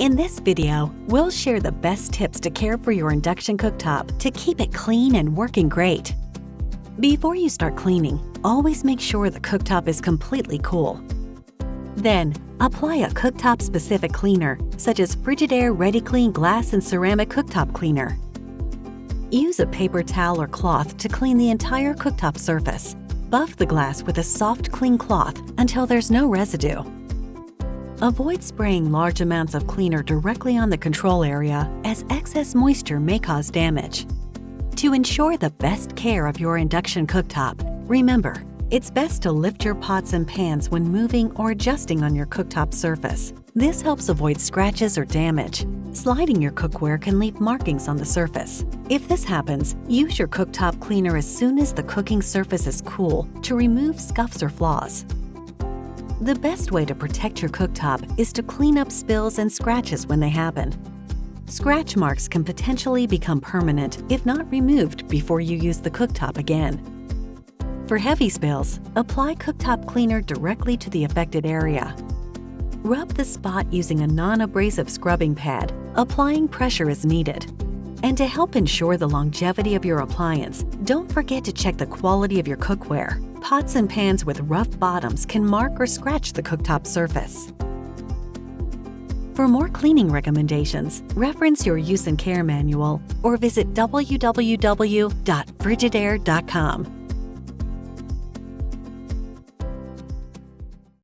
In this video, we'll share the best tips to care for your induction cooktop to keep it clean and working great. Before you start cleaning, always make sure the cooktop is completely cool. Then, apply a cooktop-specific cleaner, such as Frigidaire Ready Clean Glass and Ceramic Cooktop Cleaner. Use a paper towel or cloth to clean the entire cooktop surface. Buff the glass with a soft, clean cloth until there's no residue. Avoid spraying large amounts of cleaner directly on the control area, as excess moisture may cause damage. To ensure the best care of your induction cooktop, remember, it's best to lift your pots and pans when moving or adjusting on your cooktop surface. This helps avoid scratches or damage. Sliding your cookware can leave markings on the surface. If this happens, use your cooktop cleaner as soon as the cooking surface is cool to remove scuffs or flaws. The best way to protect your cooktop is to clean up spills and scratches when they happen. Scratch marks can potentially become permanent if not removed before you use the cooktop again. For heavy spills, apply cooktop cleaner directly to the affected area. Rub the spot using a non-abrasive scrubbing pad, applying pressure as needed. And to help ensure the longevity of your appliance, don't forget to check the quality of your cookware. Pots and pans with rough bottoms can mark or scratch the cooktop surface. For more cleaning recommendations, reference your use and care manual or visit www.frigidaire.com.